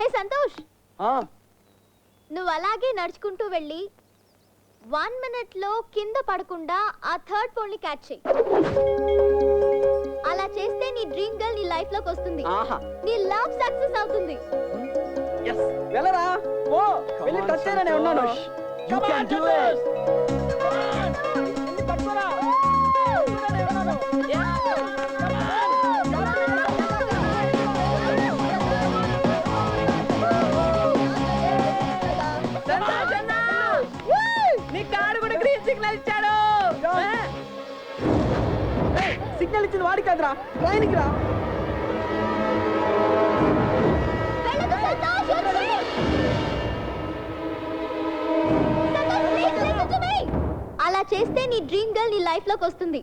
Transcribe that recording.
హే సంతోష్, నువ్వు అలాగే నడుచుకుంటూ వెళ్ళి 1 minute లో కింద పడకుండా ఆ థర్డ్ పోల్ ని క్యాచ్ చేయి. అలా చేస్తే నీ డ్రీమ్ గర్ల్ నీ లైఫ్ లోకి వస్తుంది. నీ లవ్ సక్సెస్ అవుతుంది. వెళ్ళరా ఓ వెళ్ళి టచ్ చేయనే ఉన్నాను. You can do it. పట్టుకోరా. నీ కారు కూడా గ్రీన్ సిగ్నల్ ఇచ్చాడు. సిగ్నల్ ఇచ్చిన వాడి కాదురా, ట్రైన్కి రా. అలా చేస్తే నీ డ్రీమ్ గర్ల్ నీ లైఫ్ లోకి వస్తుంది.